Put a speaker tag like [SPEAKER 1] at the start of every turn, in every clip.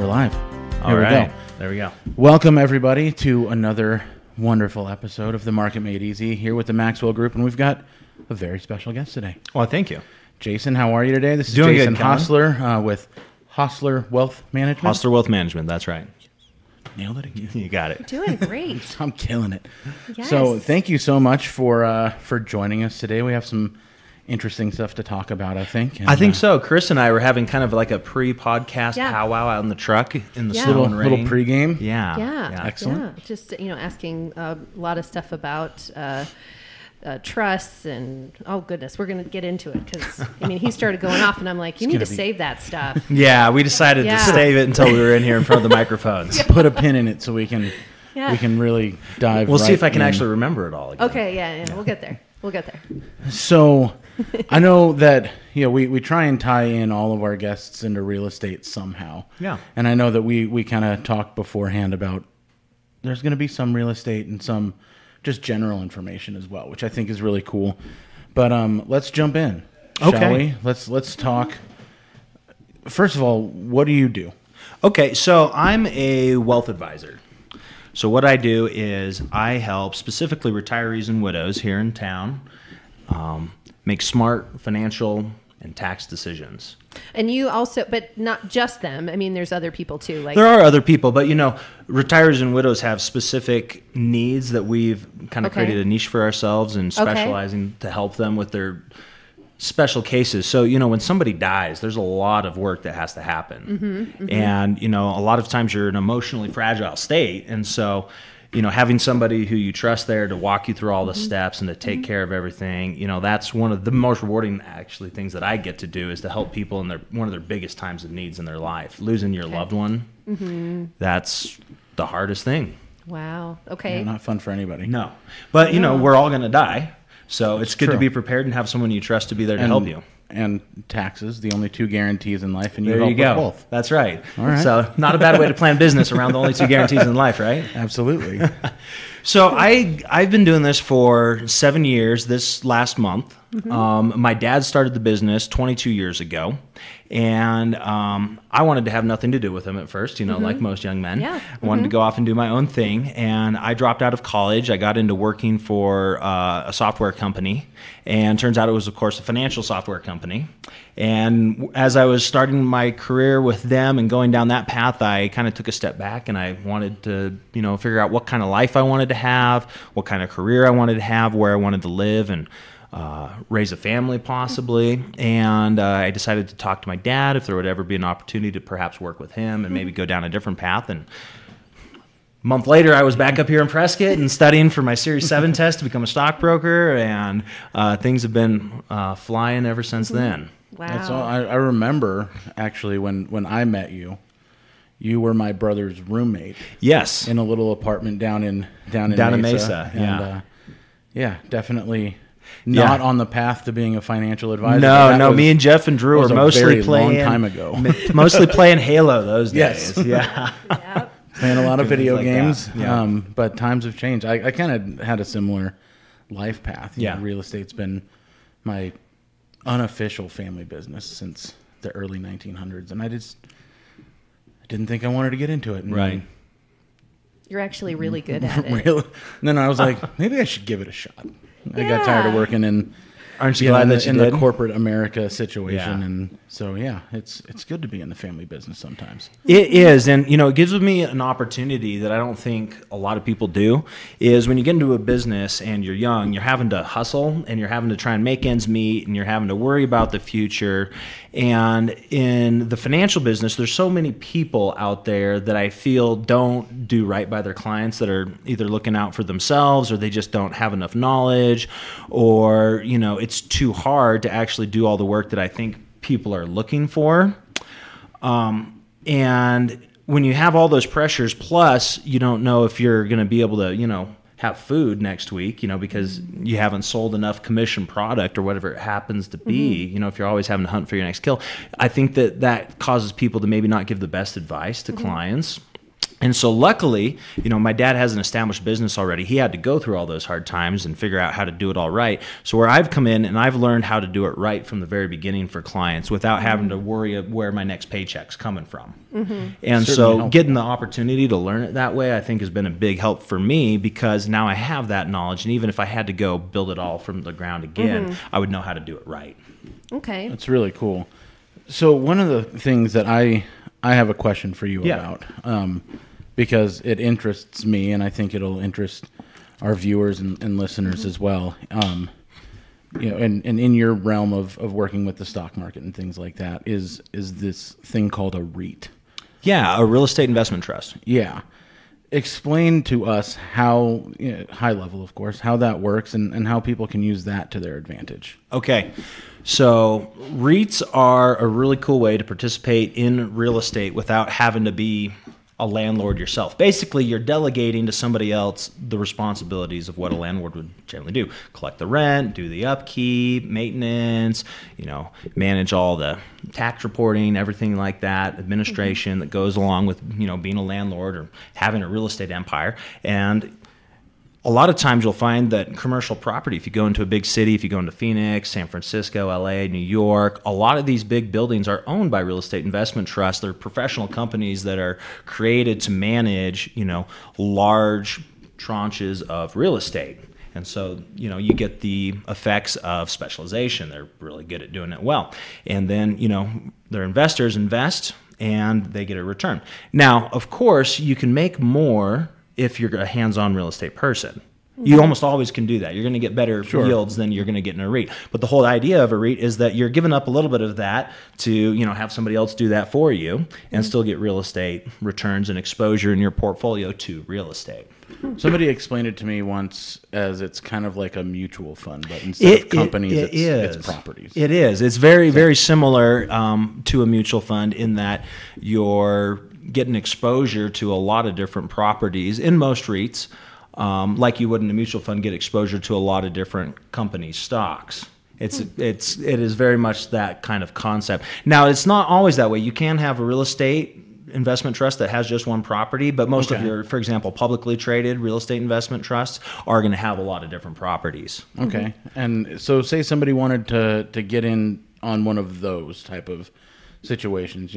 [SPEAKER 1] We're live.
[SPEAKER 2] All right. There we go.
[SPEAKER 1] Welcome, everybody, to another wonderful episode of The Market Made Easy here with the Maxwell Group. And we've got a very special guest today.
[SPEAKER 2] Well, thank you.
[SPEAKER 1] Jason, how are you today? This is
[SPEAKER 2] Doing
[SPEAKER 1] Jason
[SPEAKER 2] good, Colin.
[SPEAKER 1] Hostler with Hostler Wealth Management.
[SPEAKER 2] Hostler Wealth Management. That's right.
[SPEAKER 1] Nailed it again.
[SPEAKER 2] You got it.
[SPEAKER 3] Doing great.
[SPEAKER 1] I'm killing it.
[SPEAKER 3] Yes.
[SPEAKER 1] So thank you so much for joining us today. We have some interesting stuff to talk about, I think. And,
[SPEAKER 2] I think so. Chris and I were having kind of like a pre-podcast
[SPEAKER 3] Yeah.
[SPEAKER 2] powwow out in the truck in the
[SPEAKER 3] Yeah.
[SPEAKER 2] snow and rain.
[SPEAKER 1] little pregame.
[SPEAKER 2] Yeah.
[SPEAKER 3] Yeah.
[SPEAKER 1] Excellent.
[SPEAKER 3] Yeah. Just, asking a lot of stuff about trusts and, oh, goodness, we're going to get into it because, he started going off and I'm like, you need to save that stuff.
[SPEAKER 2] Yeah, we decided to save it until we were in here in front of the microphones.
[SPEAKER 1] Put a pin in it so we can really dive.
[SPEAKER 2] We'll see
[SPEAKER 1] right
[SPEAKER 2] if I can
[SPEAKER 1] in.
[SPEAKER 2] actually remember it all again.
[SPEAKER 3] Okay, yeah, we'll get there.
[SPEAKER 1] So I know that we try and tie in all of our guests into real estate somehow.
[SPEAKER 2] Yeah.
[SPEAKER 1] And I know that we kind of talked beforehand about there's going to be some real estate and some just general information as well, which I think is really cool. But let's jump in, shall we? Let's talk. First of all, what do you do?
[SPEAKER 2] Okay, so I'm a wealth advisor. So what I do is I help specifically retirees and widows here in town make smart financial and tax decisions.
[SPEAKER 3] And you also, but not just them. There's other people too.
[SPEAKER 2] There are other people, but retirees and widows have specific needs that we've kind of created a niche for ourselves and specializing to help them with their special cases. So, when somebody dies, there's a lot of work that has to happen. And, a lot of times you're in an emotionally fragile state. And so, having somebody who you trust there to walk you through all the steps and to take care of everything, that's one of the most rewarding actually things that I get to do is to help people in one of their biggest times of needs in their life. Losing your loved one, that's the hardest thing.
[SPEAKER 3] Wow. Okay.
[SPEAKER 1] Yeah, not fun for anybody.
[SPEAKER 2] No. But, we're all going to die. So it's good
[SPEAKER 1] true.
[SPEAKER 2] to be prepared and have someone you trust to be there to help you.
[SPEAKER 1] And taxes, the only two guarantees in life, and
[SPEAKER 2] There
[SPEAKER 1] help
[SPEAKER 2] you go.
[SPEAKER 1] with both.
[SPEAKER 2] That's right.
[SPEAKER 1] All right.
[SPEAKER 2] So not a bad way to plan business around the only two guarantees in life, right?
[SPEAKER 1] Absolutely.
[SPEAKER 2] So I've been doing this for 7 years this last month. My dad started the business 22 years ago. And I wanted to have nothing to do with him at first, like most young men.
[SPEAKER 3] Yeah.
[SPEAKER 2] I wanted to go off and do my own thing. And I dropped out of college. I got into working for a software company. And turns out it was, of course, a financial software company. And as I was starting my career with them and going down that path, I kind of took a step back and I wanted to, figure out what kind of life I wanted to have, what kind of career I wanted to have, where I wanted to live, and raise a family possibly. And I decided to talk to my dad if there would ever be an opportunity to perhaps work with him and maybe go down a different path. And a month later, I was back up here in Prescott and studying for my Series 7 test to become a stockbroker, and things have been flying ever since then.
[SPEAKER 3] Wow.
[SPEAKER 1] That's all. I remember actually when I met you. You were my brother's roommate.
[SPEAKER 2] Yes.
[SPEAKER 1] In a little apartment down in
[SPEAKER 2] Mesa.
[SPEAKER 1] And, definitely not on the path to being a financial advisor.
[SPEAKER 2] No. Me and Jeff and Drew were
[SPEAKER 1] mostly playing long time ago.
[SPEAKER 2] Mostly playing Halo those days.
[SPEAKER 1] Yes.
[SPEAKER 2] Yeah.
[SPEAKER 3] Yep.
[SPEAKER 1] Playing a lot of video games.
[SPEAKER 2] Yeah.
[SPEAKER 1] But times have changed. I kind of had a similar life path. Real estate's been my unofficial family business since the early 1900s, and I didn't think I wanted to get into it.
[SPEAKER 2] Right.
[SPEAKER 3] You're actually really good at it.
[SPEAKER 1] And then I was like, maybe I should give it a shot. I got tired of working in
[SPEAKER 2] Aren't you glad that you
[SPEAKER 1] in
[SPEAKER 2] did?
[SPEAKER 1] the corporate America situation,
[SPEAKER 2] Yeah.
[SPEAKER 1] and so it's good to be in the family business sometimes.
[SPEAKER 2] It is, and it gives me an opportunity that I don't think a lot of people do. Is when you get into a business and you're young, you're having to hustle and you're having to try and make ends meet, and you're having to worry about the future. And in the financial business, there's so many people out there that I feel don't do right by their clients, that are either looking out for themselves, or they just don't have enough knowledge, or it's too hard to actually do all the work that I think people are looking for. And when you have all those pressures, plus you don't know if you're going to be able to, have food next week, because you haven't sold enough commission product or whatever it happens to be, if you're always having to hunt for your next kill. I think that causes people to maybe not give the best advice to clients. And so luckily, my dad has an established business already. He had to go through all those hard times and figure out how to do it all right. So where I've come in and I've learned how to do it right from the very beginning for clients without having to worry of where my next paycheck's coming from. And so getting the opportunity to learn it that way, I think has been a big help for me, because now I have that knowledge. And even if I had to go build it all from the ground again, I would know how to do it right.
[SPEAKER 3] Okay.
[SPEAKER 1] That's really cool. So one of the things that I have a question for you about, because it interests me, and I think it'll interest our viewers and listeners as well. And in your realm of working with the stock market and things like that, is this thing called a REIT.
[SPEAKER 2] Yeah, a real estate investment trust.
[SPEAKER 1] Yeah. Explain to us how, high level, of course, how that works and how people can use that to their advantage.
[SPEAKER 2] Okay. So REITs are a really cool way to participate in real estate without having to be a landlord yourself. Basically, you're delegating to somebody else the responsibilities of what a landlord would generally do. Collect the rent, do the upkeep, maintenance, manage all the tax reporting, everything like that, administration that goes along with, being a landlord or having a real estate empire. And a lot of times you'll find that commercial property, if you go into a big city, if you go into Phoenix, San Francisco, LA, New York, a lot of these big buildings are owned by real estate investment trusts. They're professional companies that are created to manage, large tranches of real estate. And so, you get the effects of specialization. They're really good at doing it well. And then, their investors invest and they get a return. Now, of course, you can make more if you're a hands-on real estate person. You almost always can do that. You're going to get better yields than you're going to get in a REIT. But the whole idea of a REIT is that you're giving up a little bit of that to, have somebody else do that for you and still get real estate returns and exposure in your portfolio to real estate.
[SPEAKER 1] Somebody explained it to me once as it's kind of like a mutual fund, but instead of companies, it's properties.
[SPEAKER 2] It is. It's very, very similar to a mutual fund in that you're getting exposure to a lot of different properties in most REITs, like you would in a mutual fund, get exposure to a lot of different companies' stocks. It is very much that kind of concept. Now, it's not always that way. You can have a real estate investment trust that has just one property, but most of your, for example, publicly traded real estate investment trusts are going to have a lot of different properties.
[SPEAKER 1] Okay. And so say somebody wanted to get in on one of those type of situations,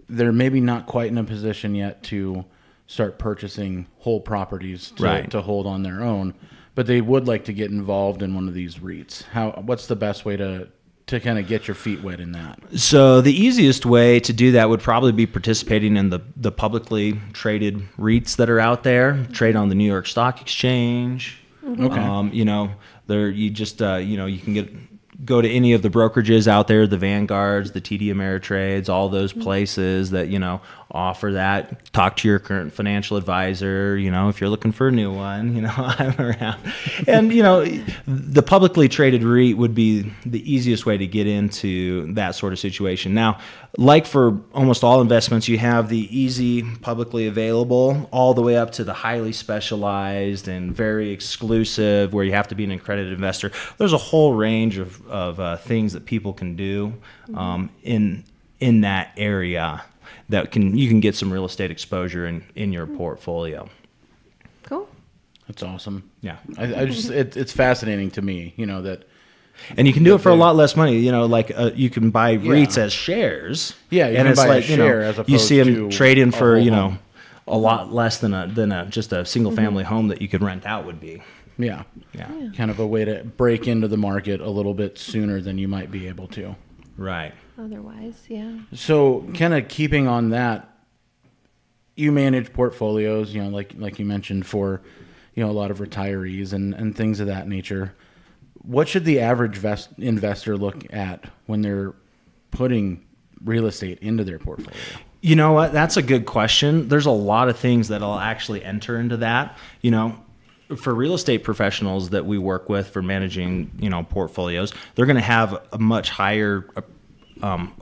[SPEAKER 1] they're maybe not quite in a position yet to start purchasing whole properties to hold on their own, but they would like to get involved in one of these REITs. What's the best way to kind of get your feet wet in that? So
[SPEAKER 2] the easiest way to do that would probably be participating in the publicly traded REITs that are out there, trade on the New York Stock Exchange. Okay. You can go to any of the brokerages out there, the Vanguards, the TD Ameritrades, all those places that, offer that. Talk to your current financial advisor, if you're looking for a new one, I'm around. And, the publicly traded REIT would be the easiest way to get into that sort of situation. Now, like for almost all investments, you have the easy publicly available all the way up to the highly specialized and very exclusive where you have to be an accredited investor. There's a whole range of things that people can do in that area that you can get some real estate exposure in your portfolio.
[SPEAKER 3] Cool.
[SPEAKER 1] That's awesome. Yeah. It's fascinating to me, that.
[SPEAKER 2] And you can do it for a lot less money, you can buy REITs as shares.
[SPEAKER 1] Yeah, you can buy a share as opposed to
[SPEAKER 2] you see them trading for, a lot less than just a single family home that you could rent out would be.
[SPEAKER 1] Yeah. Kind of a way to break into the market a little bit sooner than you might be able to.
[SPEAKER 2] Right.
[SPEAKER 3] Otherwise, yeah.
[SPEAKER 1] So kind of keeping on that, you manage portfolios, like you mentioned for, a lot of retirees and things of that nature. What should the average investor look at when they're putting real estate into their portfolio?
[SPEAKER 2] You know what? That's a good question. There's a lot of things that'll actually enter into that. For real estate professionals that we work with for managing, portfolios, they're going to have a much higher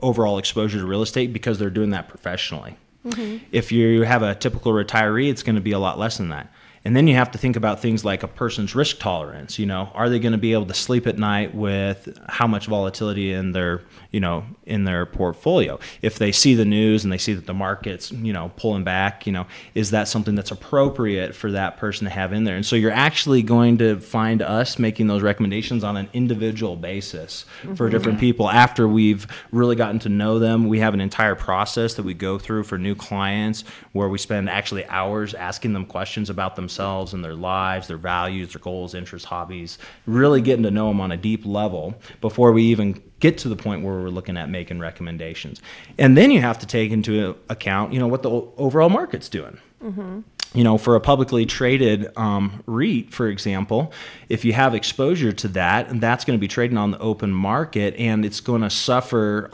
[SPEAKER 2] overall exposure to real estate because they're doing that professionally. Mm-hmm. If you have a typical retiree, it's going to be a lot less than that. And then you have to think about things like a person's risk tolerance. Are they going to be able to sleep at night with how much volatility in their, in their portfolio? If they see the news and they see that the market's, pulling back, is that something that's appropriate for that person to have in there? And so you're actually going to find us making those recommendations on an individual basis for different people. After we've really gotten to know them, we have an entire process that we go through for new clients where we spend actually hours asking them questions about themselves and their lives, their values, their goals, interests, hobbies, really getting to know them on a deep level before we even get to the point where we're looking at making recommendations. And then you have to take into account, what the overall market's doing. For a publicly traded REIT, for example, if you have exposure to that, and that's going to be trading on the open market, and it's going to suffer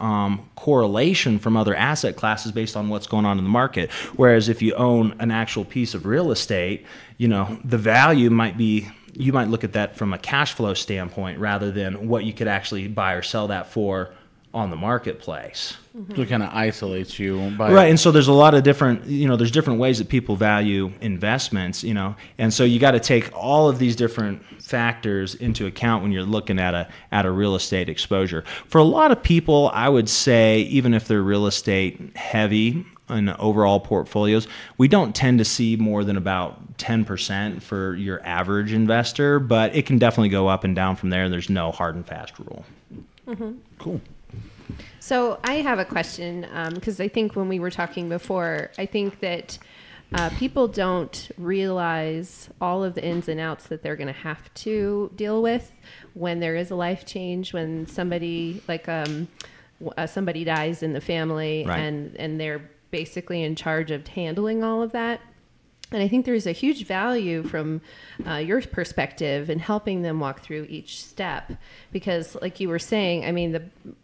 [SPEAKER 2] correlation from other asset classes based on what's going on in the market. Whereas if you own an actual piece of real estate, the value might be, you might look at that from a cash flow standpoint rather than what you could actually buy or sell that for on the marketplace.
[SPEAKER 1] So it kind of isolates you.
[SPEAKER 2] Right, and so there's a lot of different, there's different ways that people value investments, and so you got to take all of these different factors into account when you're looking at a real estate exposure. For a lot of people, I would say, even if they're real estate heavy in overall portfolios, we don't tend to see more than about 10% for your average investor, but it can definitely go up and down from there. There's no hard and fast rule.
[SPEAKER 1] Cool.
[SPEAKER 3] So I have a question, because I think when we were talking before, I think that people don't realize all of the ins and outs that they're going to have to deal with when there is a life change, when somebody somebody dies in the family,
[SPEAKER 2] right,
[SPEAKER 3] and they're basically in charge of handling all of that. And I think there's a huge value from your perspective in helping them walk through each step, because like you were saying,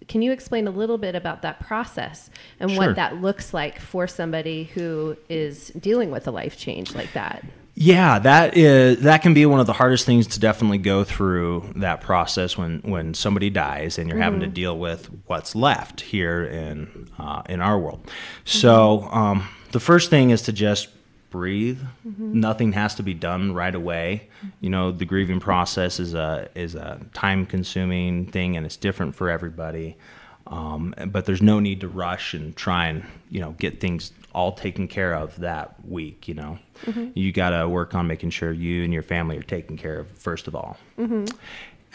[SPEAKER 3] can you explain a little bit about that process and
[SPEAKER 2] Sure.
[SPEAKER 3] what that looks like for somebody who is dealing with a life change like that?
[SPEAKER 2] Yeah, that can be one of the hardest things to definitely go through that process when somebody dies and you're having to deal with what's left here in our world. So the first thing is to just breathe. Nothing has to be done right away. The grieving process is a time-consuming thing, and it's different for everybody. But there's no need to rush and try and get things all taken care of that week. You got to work on making sure you and your family are taken care of first of all.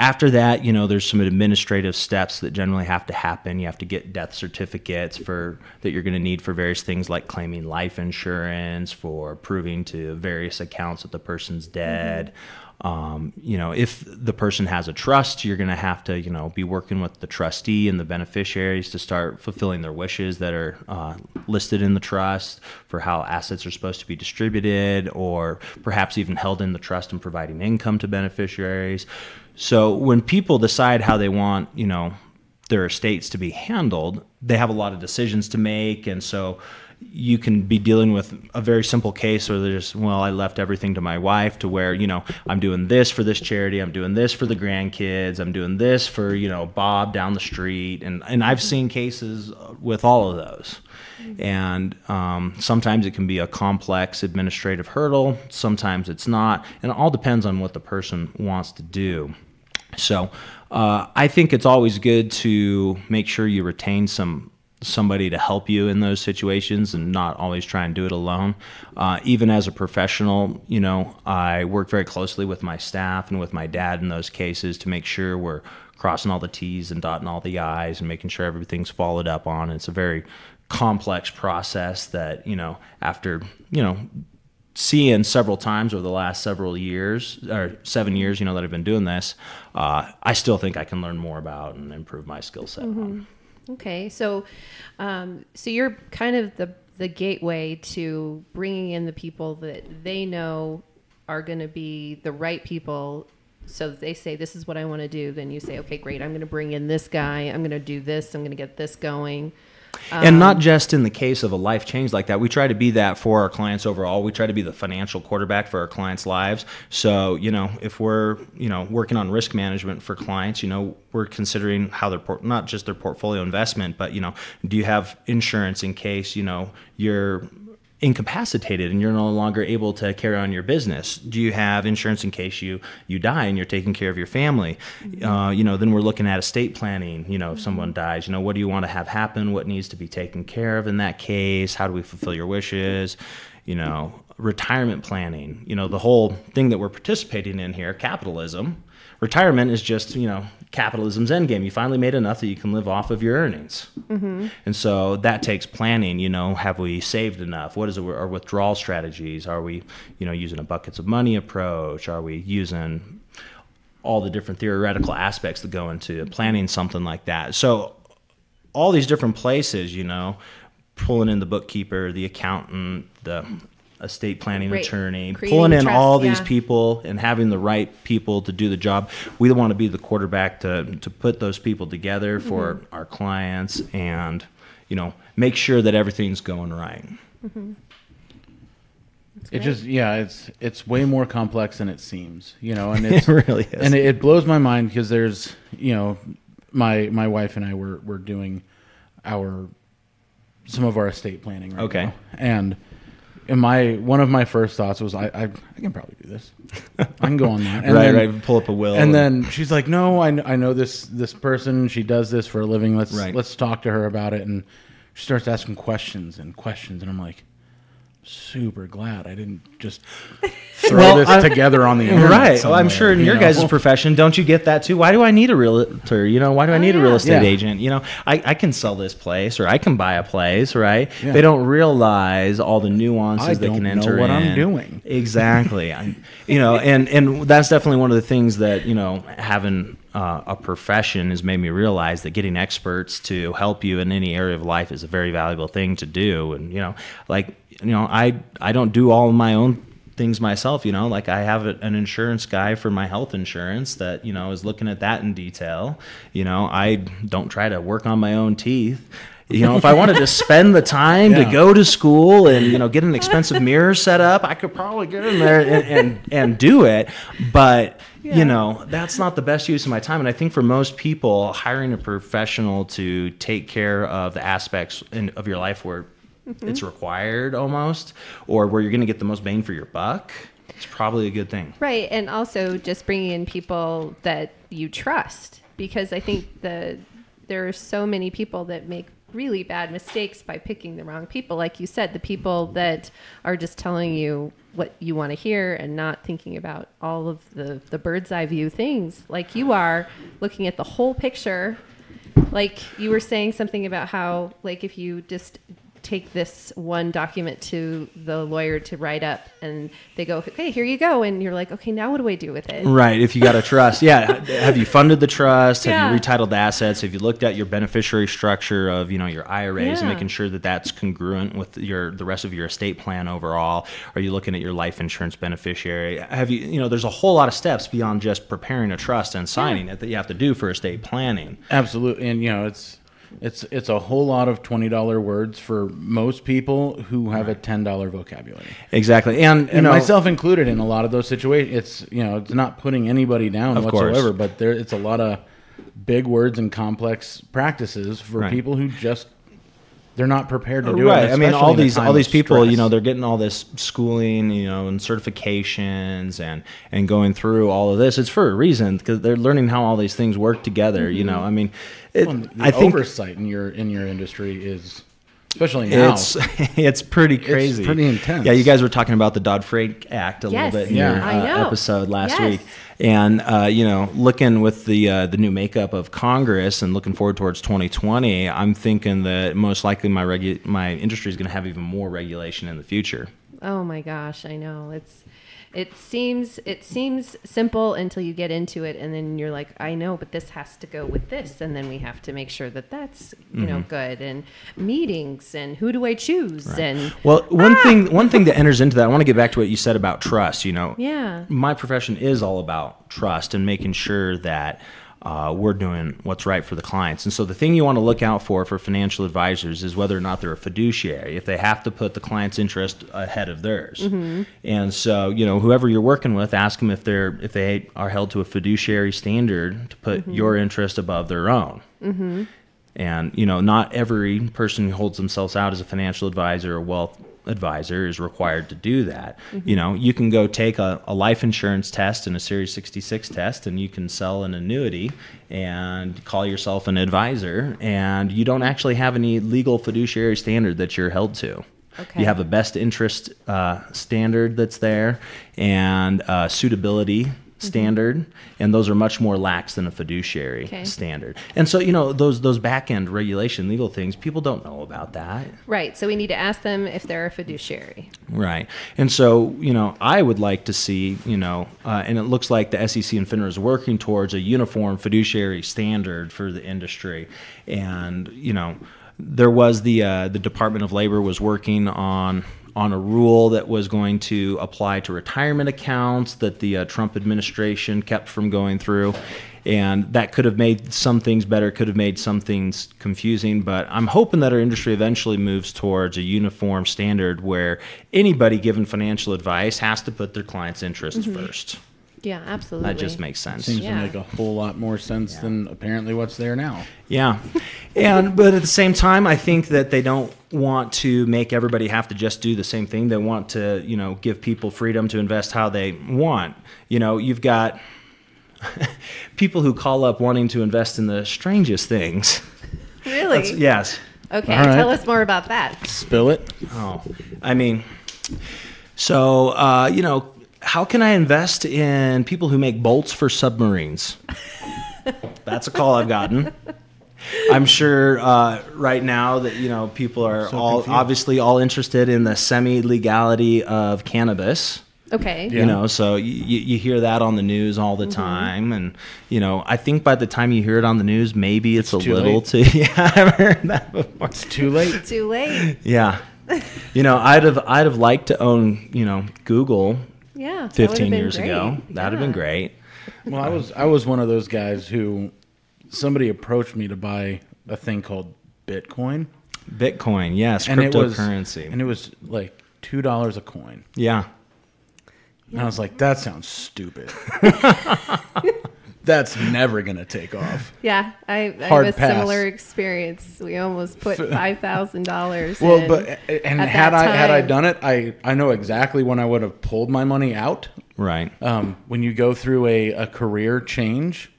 [SPEAKER 2] After that, there's some administrative steps that generally have to happen. You have to get death certificates that you're going to need for various things like claiming life insurance, for proving to various accounts that the person's dead. If the person has a trust, you're going to have to, be working with the trustee and the beneficiaries to start fulfilling their wishes that are listed in the trust for how assets are supposed to be distributed, or perhaps even held in the trust and providing income to beneficiaries. So when people decide how they want, their estates to be handled, they have a lot of decisions to make. And so you can be dealing with a very simple case where they're just, I left everything to my wife, to where, I'm doing this for this charity, I'm doing this for the grandkids, I'm doing this for, Bob down the street. And I've seen cases with all of those. And sometimes it can be a complex administrative hurdle, sometimes it's not, and it all depends on what the person wants to do. So I think it's always good to make sure you retain somebody to help you in those situations and not always try and do it alone. Even as a professional, I work very closely with my staff and with my dad in those cases to make sure we're crossing all the T's and dotting all the I's and making sure everything's followed up on. It's a very complex process that, after, seeing several times over the last several years, or 7 years, that I've been doing this, I still think I can learn more about and improve my skill set on.
[SPEAKER 3] Okay, so you're kind of the gateway to bringing in the people that they know are going to be the right people. So they say, this is what I want to do. Then you say, okay, great. I'm going to bring in this guy. I'm going to do this. I'm going to get this going.
[SPEAKER 2] And not just in the case of a life change like that. We try to be that for our clients overall. We try to be the financial quarterback for our clients' lives. So, if we're, working on risk management for clients, we're considering how not just their portfolio investment, but, do you have insurance in case, your incapacitated and you're no longer able to carry on your business? Do you have insurance in case you die and you're taking care of your family? Then we're looking at estate planning. If someone dies, what do you want to have happen? What needs to be taken care of in that case? How do we fulfill your wishes? Retirement planning, the whole thing that we're participating in here, capitalism. Retirement is just, capitalism's endgame. You finally made enough that you can live off of your earnings. And so that takes planning. Have we saved enough? What is our withdrawal strategies? Are we, using a buckets of money approach? Are we using all the different theoretical aspects that go into planning something like that? So all these different places, pulling in the bookkeeper, the accountant, the estate planning attorney, pulling in all these people and having the right people to do the job. We want to be the quarterback to put those people together for our clients and, make sure that everything's going right.
[SPEAKER 1] It just, it's way more complex than it seems, and it's,
[SPEAKER 2] it really is.
[SPEAKER 1] And it blows my mind because there's, my wife and I were doing some of our estate planning right now. And one of my first thoughts was, I can probably do this. I can go on that. And
[SPEAKER 2] right. Pull up a will.
[SPEAKER 1] And then she's like, no, I know this person. She does this for a living. Let's talk to her about it. And she starts asking questions. And I'm like, super glad I didn't just throw this together on the internet.
[SPEAKER 2] Right. Well, I'm sure in your guys' profession, don't you get that too? Why do I need a realtor? Why do I need a real estate agent? I can sell this place or I can buy a place, right? Yeah. They don't realize all the nuances that can enter in.
[SPEAKER 1] I don't know what I'm doing.
[SPEAKER 2] Exactly. and that's definitely one of the things that, having a profession has made me realize that getting experts to help you in any area of life is a very valuable thing to do. And, I don't do all of my own things myself, I have an insurance guy for my health insurance that, is looking at that in detail. I don't try to work on my own teeth. If I wanted to spend the time to go to school and, get an expensive mirror set up, I could probably get in there and do it. But, that's not the best use of my time. And I think for most people, hiring a professional to take care of the aspects of your life where it's required almost, or where you're going to get the most bang for your buck, it's probably a good thing.
[SPEAKER 3] Right. And also just bringing in people that you trust, because I think there are so many people that make really bad mistakes by picking the wrong people. Like you said, the people that are just telling you what you want to hear and not thinking about all of the bird's eye view things, like you are looking at the whole picture. Like you were saying something about how, like, if you just take this one document to the lawyer to write up and they go, okay, here you go. And you're like, okay, now what do I do with it?
[SPEAKER 2] Right. If you got a trust. Yeah. Have you funded the trust? Have you retitled assets? Have you looked at your beneficiary structure of, your IRAs and making sure that that's congruent with the rest of your estate plan overall? Are you looking at your life insurance beneficiary? Have you, there's a whole lot of steps beyond just preparing a trust and signing it that you have to do for estate planning.
[SPEAKER 1] Absolutely. And, it's a whole lot of $20 words for most people who have a $10 vocabulary.
[SPEAKER 2] Exactly. And
[SPEAKER 1] myself included in a lot of those situations. It's not putting anybody down whatsoever, but it's a lot of big words and complex practices for people who just, they're not prepared to do it.
[SPEAKER 2] I mean, all these people, they're getting all this schooling, and certifications and going through all of this. It's for a reason, because they're learning how all these things work together. I mean,
[SPEAKER 1] I think oversight in your industry is, especially now,
[SPEAKER 2] it's pretty crazy.
[SPEAKER 1] It's pretty intense.
[SPEAKER 2] Yeah, you guys were talking about the Dodd-Frank Act a little bit in your episode last week. And, looking with the new makeup of Congress and looking forward towards 2020, I'm thinking that most likely my industry is going to have even more regulation in the future.
[SPEAKER 3] Oh my gosh, I know. It seems simple until you get into it, and then you're like, I know, but this has to go with this, and then we have to make sure that that's good, and meetings, and who do I choose, and
[SPEAKER 2] one thing that enters into that, I want to get back to what you said about trust.
[SPEAKER 3] Yeah,
[SPEAKER 2] my profession is all about trust and making sure that we're doing what's right for the clients. And so the thing you want to look out for financial advisors is whether or not they're a fiduciary, if they have to put the client's interest ahead of theirs. And so, whoever you're working with, ask them if they are held to a fiduciary standard to put your interest above their own. And, not every person who holds themselves out as a financial advisor or wealth advisor is required to do that. You know, you can go take a life insurance test and a Series 66 test, and you can sell an annuity and call yourself an advisor, and you don't actually have any legal fiduciary standard that you're held to.
[SPEAKER 3] Okay.
[SPEAKER 2] You have a best interest standard that's there, and suitability standard, and those are much more lax than a fiduciary standard. And so, you know, those back end regulation legal things, people don't know about that.
[SPEAKER 3] Right. So we need to ask them if they're a fiduciary.
[SPEAKER 2] Right. And so, you know, I would like to see, you know, and it looks like the SEC and FINRA is working towards a uniform fiduciary standard for the industry. And, you know, there was the Department of Labor was working on a rule that was going to apply to retirement accounts that the Trump administration kept from going through. And that could have made some things better, could have made some things confusing. But I'm hoping that our industry eventually moves towards a uniform standard where anybody giving financial advice has to put their client's interests first.
[SPEAKER 3] Yeah, absolutely.
[SPEAKER 2] That just makes sense.
[SPEAKER 1] Seems to make a whole lot more sense than apparently what's there now.
[SPEAKER 2] Yeah. But at the same time, I think that they don't want to make everybody have to just do the same thing. They want to, you know, give people freedom to invest how they want. You know, you've got people who call up wanting to invest in the strangest things.
[SPEAKER 3] Really?
[SPEAKER 2] Yes.
[SPEAKER 3] Okay,
[SPEAKER 1] All right.
[SPEAKER 3] Tell us more about that.
[SPEAKER 1] Spill it.
[SPEAKER 2] Oh, I mean, so, you know, how can I invest in people who make bolts for submarines? That's a call I've gotten. I'm sure right now that, you know, people are obviously all interested in the semi-legality of cannabis.
[SPEAKER 3] Okay.
[SPEAKER 2] You know, so you hear that on the news all the time. And, you know, I think by the time you hear it on the news, maybe it's a little too... Yeah, I've heard that before.
[SPEAKER 1] It's too late.
[SPEAKER 3] Too late.
[SPEAKER 2] Yeah. You know, I'd have liked to own, you know, Google 15 years ago. That'd have been great.
[SPEAKER 1] Well, I was one of those guys who somebody approached me to buy a thing called Bitcoin.
[SPEAKER 2] Bitcoin, yes, cryptocurrency.
[SPEAKER 1] And it was like $2 a coin.
[SPEAKER 2] Yeah.
[SPEAKER 1] And I was like, that sounds stupid. That's never going to take off.
[SPEAKER 3] Yeah, I have
[SPEAKER 1] Hard
[SPEAKER 3] a
[SPEAKER 1] pass.
[SPEAKER 3] similar experience. We almost put $5,000.
[SPEAKER 1] Well, but had I
[SPEAKER 3] time.
[SPEAKER 1] done it, I know exactly when I would have pulled my money out.
[SPEAKER 2] Right.
[SPEAKER 1] When you go through a career change,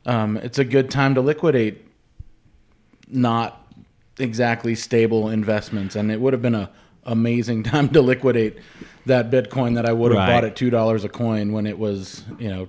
[SPEAKER 1] it's a good time to liquidate not exactly stable investments, and it would have been an amazing time to liquidate that Bitcoin that I would have bought at $2 a coin when it was, you know,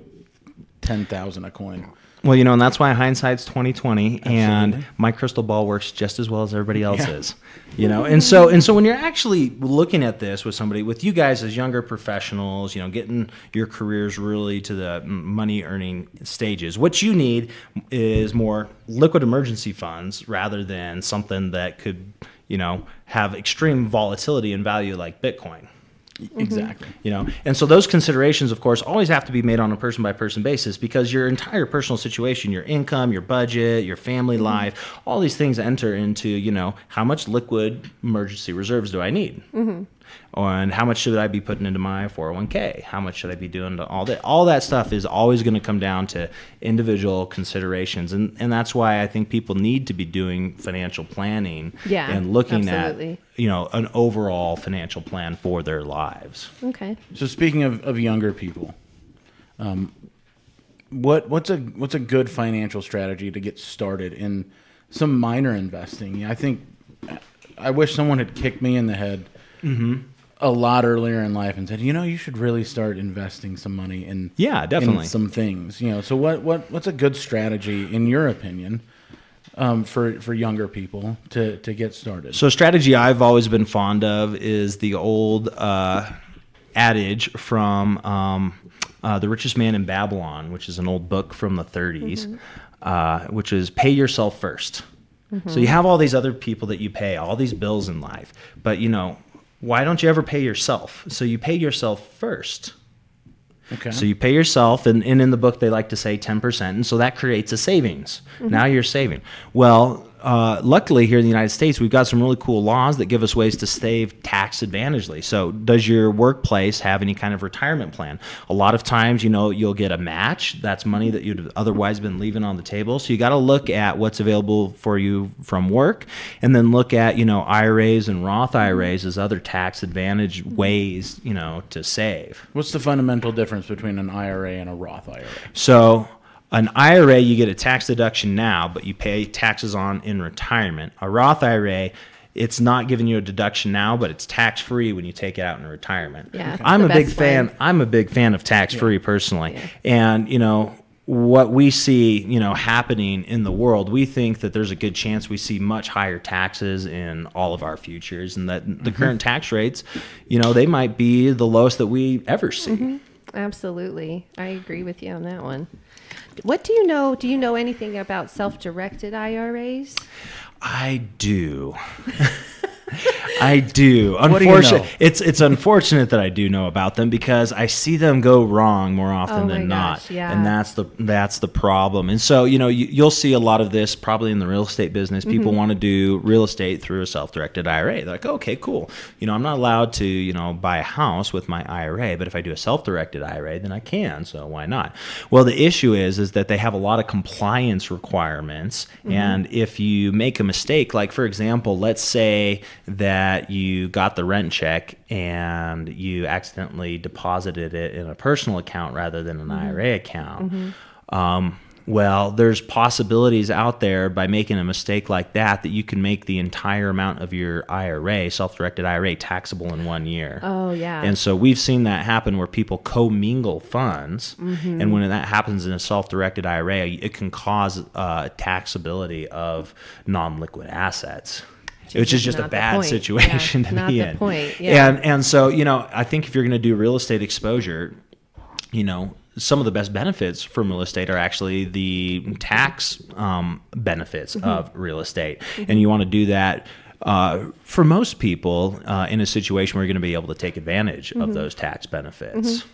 [SPEAKER 1] 10,000 a coin.
[SPEAKER 2] Well, you know, and that's why hindsight's 20/20, and my crystal ball works just as well as everybody else's. You know, and so when you're actually looking at this with somebody, with you guys as younger professionals, you know, getting your careers really to the money earning stages, what you need is more liquid emergency funds rather than something that could, you know, have extreme volatility in value like Bitcoin.
[SPEAKER 1] Exactly.
[SPEAKER 2] You know, and so those considerations, of course, always have to be made on a person by person basis, because your entire personal situation, your income, your budget, your family life, all these things enter into, you know, how much liquid emergency reserves do I need? And how much should I be putting into my 401k? How much should I be doing to all that? All that stuff is always going to come down to individual considerations. And that's why I think people need to be doing financial planning and looking at, you know, an overall financial plan for their lives.
[SPEAKER 3] Okay.
[SPEAKER 1] So speaking of younger people, what's a good financial strategy to get started in some minor investing? I wish someone had kicked me in the head a lot earlier in life and said, you know, you should really start investing some money in
[SPEAKER 2] definitely
[SPEAKER 1] in some things. You know, so what's a good strategy in your opinion for younger people to get started?
[SPEAKER 2] So a strategy I've always been fond of is the old adage from The Richest Man in Babylon, which is an old book from the 30s, which is pay yourself first. So you have all these other people that you pay, all these bills in life, but, you know, why don't you ever pay yourself? So you pay yourself first.
[SPEAKER 1] Okay.
[SPEAKER 2] So you pay yourself, and in the book they like to say 10%, and so that creates a savings. Now you're saving. Well, luckily here in the United States, we've got some really cool laws that give us ways to save tax advantagely. So does your workplace have any kind of retirement plan? A lot of times, you'll get a match. That's money that you'd otherwise been leaving on the table. So you got to look at what's available for you from work, and then look at, IRAs and Roth IRAs as other tax advantage ways, to save.
[SPEAKER 1] What's the fundamental difference between an IRA and a Roth IRA?
[SPEAKER 2] So an IRA, you get a tax deduction now, but you pay taxes on in retirement. A Roth IRA, it's not giving you a deduction now, but it's tax-free when you take it out in retirement.
[SPEAKER 3] Yeah, okay.
[SPEAKER 2] I'm a big fan. I'm a big fan of tax-free personally. Yeah. And, what we see, happening in the world, we think that there's a good chance we see much higher taxes in all of our futures, and that the current tax rates, they might be the lowest that we ever see.
[SPEAKER 3] Mm-hmm. Absolutely. I agree with you on that one. What do you know? Do you know anything about self-directed IRAs?
[SPEAKER 2] I do. I do.
[SPEAKER 1] Unfortunately,
[SPEAKER 2] it's unfortunate that I do know about them, because I see them go wrong more often than not,
[SPEAKER 3] yeah.
[SPEAKER 2] and that's the problem. And so you'll see a lot of this probably in the real estate business. People want to do real estate through a self-directed IRA. They're like, okay, cool. I'm not allowed to buy a house with my IRA, but if I do a self-directed IRA, then I can. So why not? Well, the issue is that they have a lot of compliance requirements, and if you make a mistake, like for example, let's say that you got the rent check and you accidentally deposited it in a personal account rather than an IRA account. Well, there's possibilities out there by making a mistake like that you can make the entire amount of your IRA, self-directed IRA, taxable in 1 year.
[SPEAKER 3] Oh, yeah.
[SPEAKER 2] And so we've seen that happen where people commingle funds, and when that happens in a self-directed IRA, it can cause taxability of non-liquid assets. Which is just a bad situation to be in. And so, I think if you're going to do real estate exposure, some of the best benefits from real estate are actually the tax benefits of real estate. And you want to do that for most people in a situation where you're going to be able to take advantage of those tax benefits.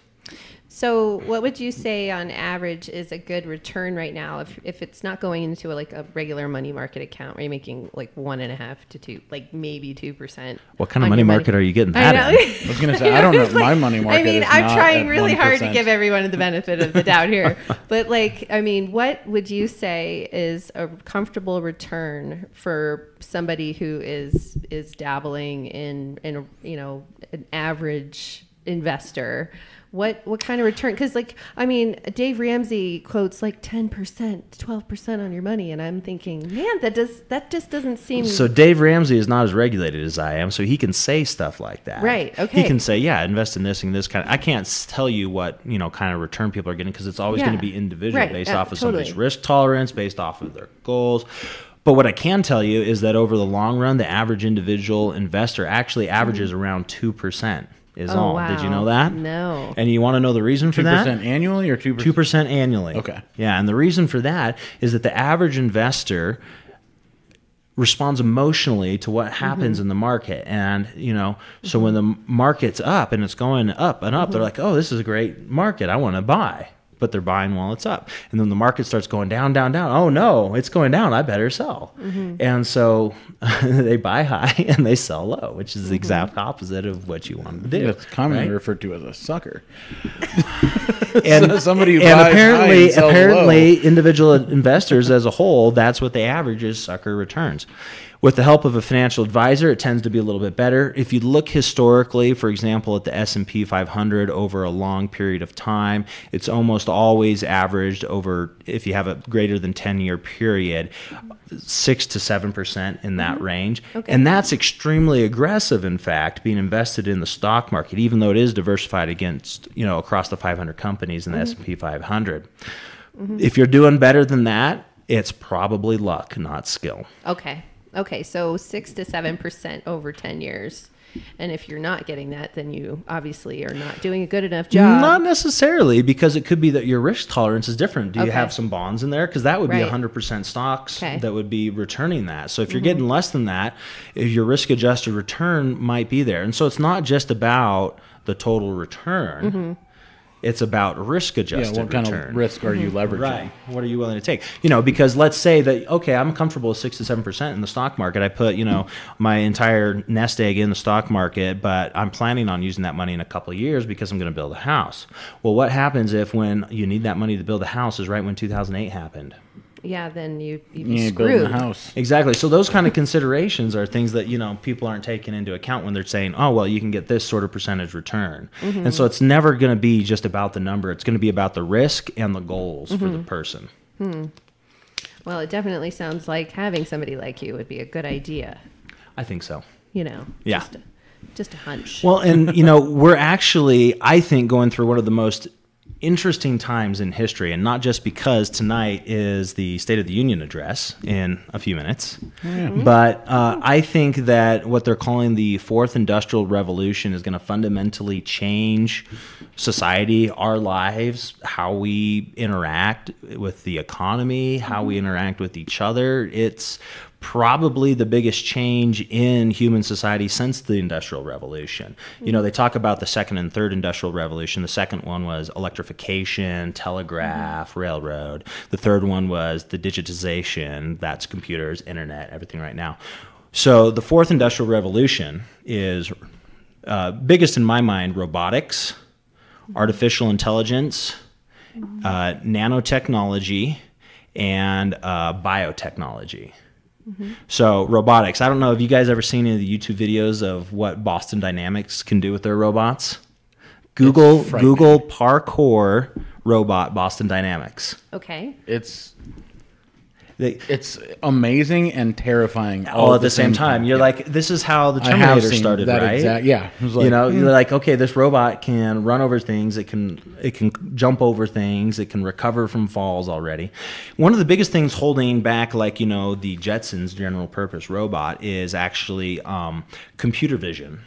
[SPEAKER 3] So what would you say on average is a good return right now if it's not going into a regular money market account where you're making 1.5 to 2, maybe 2%?
[SPEAKER 2] What kind of money market are you getting that in?
[SPEAKER 1] I was going to say, I don't know. My money market is
[SPEAKER 3] I'm
[SPEAKER 1] not
[SPEAKER 3] trying really
[SPEAKER 1] 1%.
[SPEAKER 3] hard to give everyone the benefit of the doubt here. But what would you say is a comfortable return for somebody who is dabbling in an average investor? What kind of return? Because Dave Ramsey quotes 10%, 12% on your money, and I'm thinking, man, that just doesn't seem.
[SPEAKER 2] So Dave Ramsey is not as regulated as I am, so he can say stuff like that.
[SPEAKER 3] Right. Okay.
[SPEAKER 2] He can say, yeah, invest in this and this kind of. I can't tell you what kind of return people are getting, because it's always going to be individual, based off of somebody's risk tolerance, based off of their goals. But what I can tell you is that over the long run, the average individual investor actually averages around 2%. All.
[SPEAKER 3] Wow.
[SPEAKER 2] Did you know that?
[SPEAKER 3] No.
[SPEAKER 2] And you want to know the reason for that?
[SPEAKER 1] 2% annually or 2%?
[SPEAKER 2] 2% annually.
[SPEAKER 1] Okay.
[SPEAKER 2] Yeah, and the reason for that is that the average investor responds emotionally to what happens in the market. And, so when the market's up and it's going up and up, they're like, oh, this is a great market. I want to buy. But they're buying while it's up. And then the market starts going down, down, down. Oh, no, it's going down. I better sell. And so they buy high and they sell low, which is the exact opposite of what you want to do.
[SPEAKER 1] It's commonly referred to as a sucker.
[SPEAKER 2] And
[SPEAKER 1] somebody who buys
[SPEAKER 2] apparently,
[SPEAKER 1] high and sells
[SPEAKER 2] apparently
[SPEAKER 1] low.
[SPEAKER 2] Individual investors as a whole, that's what they average is sucker returns. With the help of a financial advisor, it tends to be a little bit better. If you look historically, for example, at the S&P 500 over a long period of time, it's almost always averaged over, if you have a greater than 10-year period, 6 to 7% in that range.
[SPEAKER 3] Okay.
[SPEAKER 2] And that's extremely aggressive, in fact, being invested in the stock market, even though it is diversified against, across the 500 companies in the S&P 500. If you're doing better than that, it's probably luck, not skill.
[SPEAKER 3] Okay, so 6 to 7% over 10 years. And if you're not getting that, then you obviously are not doing a good enough job.
[SPEAKER 2] Not necessarily, because it could be that your risk tolerance is different. Do you have some bonds in there? Because that would be 100% stocks that would be returning that. So if you're getting less than that, if your risk-adjusted return might be there. And so it's not just about the total return. It's about risk-adjusted
[SPEAKER 1] what kind
[SPEAKER 2] return.
[SPEAKER 1] of risk are you leveraging?
[SPEAKER 2] Right. What are you willing to take? Because let's say that, okay, I'm comfortable with 6 to 7% in the stock market. I put, my entire nest egg in the stock market, but I'm planning on using that money in a couple of years because I'm going to build a house. Well, what happens if when you need that money to build a house is right when 2008 happened?
[SPEAKER 3] Yeah, then you'd
[SPEAKER 1] You
[SPEAKER 3] be
[SPEAKER 1] ain't building
[SPEAKER 3] screwed.
[SPEAKER 1] a house.
[SPEAKER 2] Exactly. So those kind of considerations are things that, people aren't taking into account when they're saying, oh, well, you can get this sort of percentage return. And so it's never going to be just about the number. It's going to be about the risk and the goals for the person.
[SPEAKER 3] Well, it definitely sounds like having somebody like you would be a good idea.
[SPEAKER 2] I think so.
[SPEAKER 3] Yeah. Just a hunch.
[SPEAKER 2] Well, and, we're actually, I think, going through one of the most interesting times in history, and not just because tonight is the State of the Union address in a few minutes, but I think that what they're calling the Fourth Industrial Revolution is going to fundamentally change society, our lives, how we interact with the economy, how we interact with each other. It's probably the biggest change in human society since the Industrial Revolution. They talk about the second and third Industrial Revolution. The second one was electrification, telegraph, railroad. The third one was the digitization. That's computers, internet, everything right now. So the fourth Industrial Revolution is biggest in my mind: robotics, artificial intelligence, nanotechnology, and biotechnology. So robotics. I don't know. Have you guys ever seen any of the YouTube videos of what Boston Dynamics can do with their robots? Google parkour robot Boston Dynamics.
[SPEAKER 3] Okay.
[SPEAKER 1] It's amazing and terrifying
[SPEAKER 2] all at the same time. You're like, this is how the Terminator started, right?
[SPEAKER 1] Yeah. It was like,
[SPEAKER 2] you're like, okay, this robot can run over things. It can jump over things. It can recover from falls already. One of the biggest things holding back, the Jetsons general purpose robot, is actually computer vision.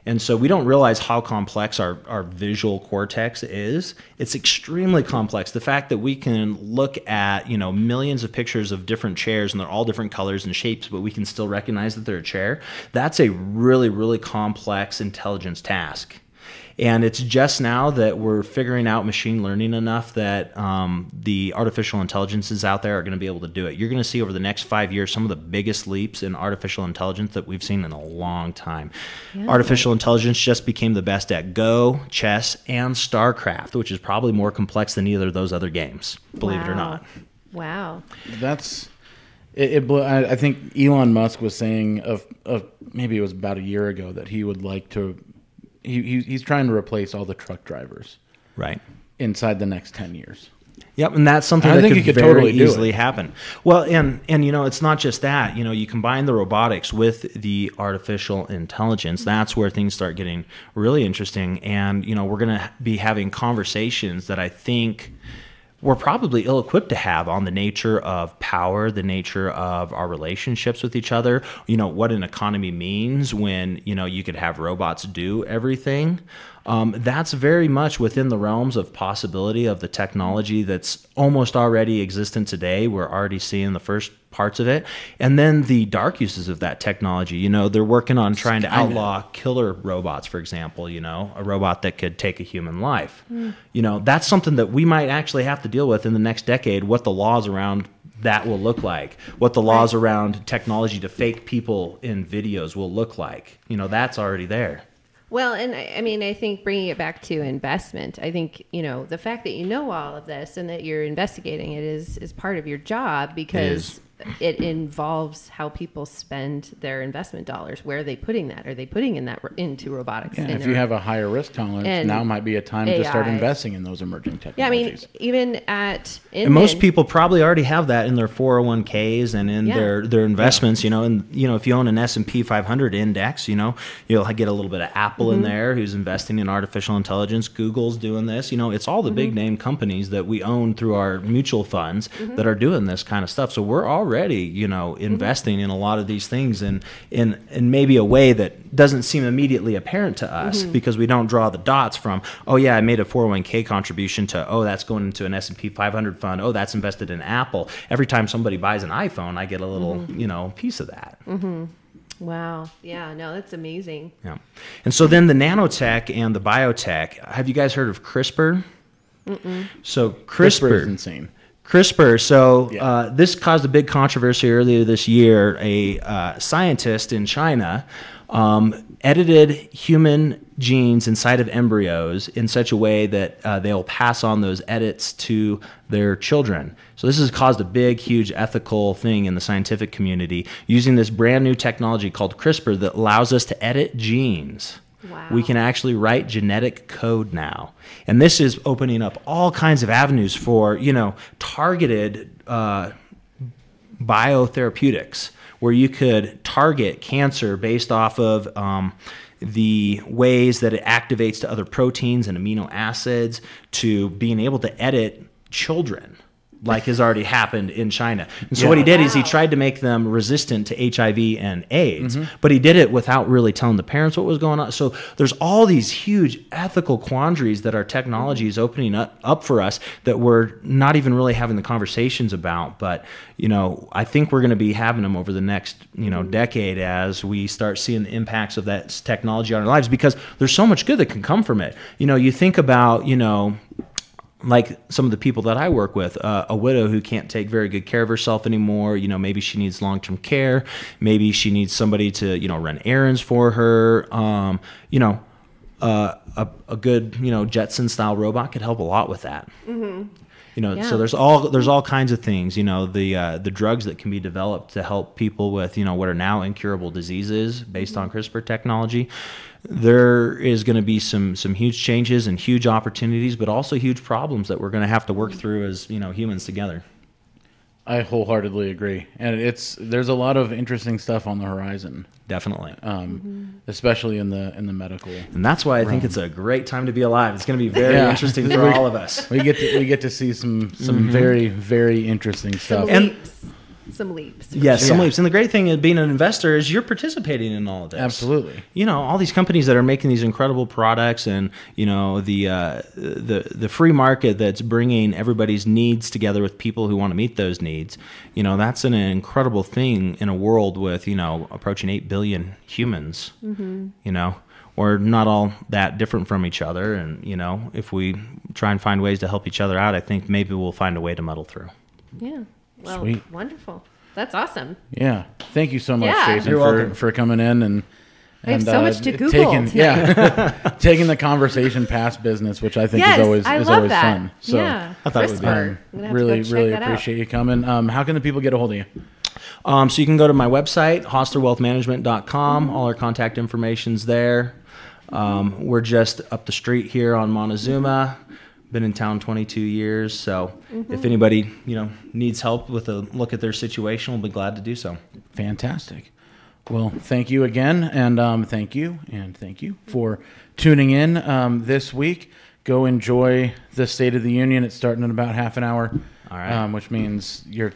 [SPEAKER 2] And so we don't realize how complex our visual cortex is. It's extremely complex. The fact that we can look at, millions of pictures of different chairs, and they're all different colors and shapes, but we can still recognize that they're a chair, that's a really, really complex intelligence task. And it's just now that we're figuring out machine learning enough that the artificial intelligences out there are going to be able to do it. You're going to see over the next 5 years some of the biggest leaps in artificial intelligence that we've seen in a long time. Yeah. Artificial intelligence just became the best at Go, chess, and StarCraft, which is probably more complex than either of those other games, believe it or not.
[SPEAKER 3] Wow.
[SPEAKER 1] That's... I think Elon Musk was saying maybe it was about a year ago that he would like to... He's trying to replace all the truck drivers,
[SPEAKER 2] right,
[SPEAKER 1] inside the next 10 years.
[SPEAKER 2] Yep, and that's something that could very totally easily happen. Well, and it's not just that. You combine the robotics with the artificial intelligence. That's where things start getting really interesting. And we're going to be having conversations that I think we're probably ill-equipped to have on the nature of power, the nature of our relationships with each other, what an economy means when, you could have robots do everything. That's very much within the realms of possibility of the technology that's almost already existent today. We're already seeing the first parts of it. And then the dark uses of that technology. They're working on trying to outlaw killer robots, for example, a robot that could take a human life. That's something that we might actually have to deal with in the next decade, what the laws around that will look like, what the laws around technology to fake people in videos will look like. That's already there.
[SPEAKER 3] Well, and I think bringing it back to investment, I think, the fact that you know all of this and that you're investigating it is part of your job, because it involves how people spend their investment dollars. Where are they putting that? Are they putting into robotics?
[SPEAKER 1] Yeah, if you have a higher risk tolerance, now might be a time to start investing in those emerging technologies. Yeah,
[SPEAKER 3] even at Inman,
[SPEAKER 2] and most people probably already have that in their 401ks and in their investments. And if you own an S&P 500 index, you'll get a little bit of Apple in there who's investing in artificial intelligence. Google's doing this. It's all the big name companies that we own through our mutual funds that are doing this kind of stuff. So we're already investing in a lot of these things in maybe a way that doesn't seem immediately apparent to us because we don't draw the dots from, oh yeah, I made a 401k contribution to, oh, that's going into an S&P 500 fund, oh, that's invested in Apple. Every time somebody buys an iPhone, I get a little piece of that.
[SPEAKER 3] Wow. Yeah, no, that's amazing.
[SPEAKER 2] Yeah. And so then the nanotech and the biotech, have you guys heard of CRISPR? So
[SPEAKER 1] CRISPR is insane.
[SPEAKER 2] CRISPR. So this caused a big controversy earlier this year. A scientist in China edited human genes inside of embryos in such a way that they'll pass on those edits to their children. So this has caused a big, huge ethical thing in the scientific community, using this brand new technology called CRISPR that allows us to edit genes.
[SPEAKER 3] Wow.
[SPEAKER 2] We can actually write genetic code now. And this is opening up all kinds of avenues for, targeted biotherapeutics, where you could target cancer based off of the ways that it activates to other proteins and amino acids, to being able to edit children, like has already happened in China. And so what he did is he tried to make them resistant to HIV and AIDS, but he did it without really telling the parents what was going on. So there's all these huge ethical quandaries that our technology is opening up for us that we're not even really having the conversations about. But, I think we're going to be having them over the next, decade as we start seeing the impacts of that technology on our lives, because there's so much good that can come from it. You think about, like some of the people that I work with, a widow who can't take very good care of herself anymore. Maybe she needs long-term care. Maybe she needs somebody to, run errands for her. A good, Jetson-style robot could help a lot with that. So there's all kinds of things. The drugs that can be developed to help people with, what are now incurable diseases based on CRISPR technology. There is going to be some huge changes and huge opportunities, but also huge problems that we're going to have to work through as humans together.
[SPEAKER 1] I wholeheartedly agree, and there's a lot of interesting stuff on the horizon.
[SPEAKER 2] Definitely,
[SPEAKER 1] especially in the medical.
[SPEAKER 2] And that's why I think it's a great time to be alive. It's going to be very interesting for all of us.
[SPEAKER 1] We get to see some very, very interesting stuff.
[SPEAKER 3] Some leaps.
[SPEAKER 2] Yes, some leaps. And the great thing of being an investor is you're participating in all of this.
[SPEAKER 1] Absolutely.
[SPEAKER 2] All these companies that are making these incredible products, and the free market that's bringing everybody's needs together with people who want to meet those needs. That's an incredible thing in a world with approaching 8 billion humans. We're not all that different from each other, and if we try and find ways to help each other out, I think maybe we'll find a way to muddle through.
[SPEAKER 3] Yeah. Well,
[SPEAKER 1] sweet.
[SPEAKER 3] Wonderful. That's awesome.
[SPEAKER 1] Yeah. Thank you so much, Jason, for coming in and
[SPEAKER 3] I have so much to Google.
[SPEAKER 1] Taking the conversation past business, which I think is always fun. So
[SPEAKER 3] I
[SPEAKER 2] thought it would be
[SPEAKER 1] really appreciate you coming. How can the people get a hold of you?
[SPEAKER 2] So you can go to my website, hostlerwealthmanagement.com. All our contact information's there. We're just up the street here on Montezuma. Been in town 22 years, so if anybody needs help with a look at their situation, we'll be glad to do so.
[SPEAKER 1] Fantastic. Well, thank you again, and thank you for tuning in this week. Go enjoy the State of the Union. It's starting in about half an hour,
[SPEAKER 2] all right.
[SPEAKER 1] Which means your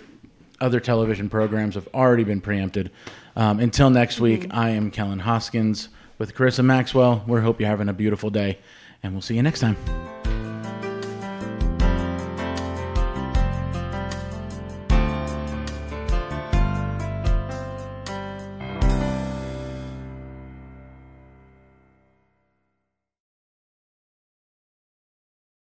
[SPEAKER 1] other television programs have already been preempted. Until next week, I am Kellen Hoskins with Chris and Maxwell. We hope you're having a beautiful day, and we'll see you next time.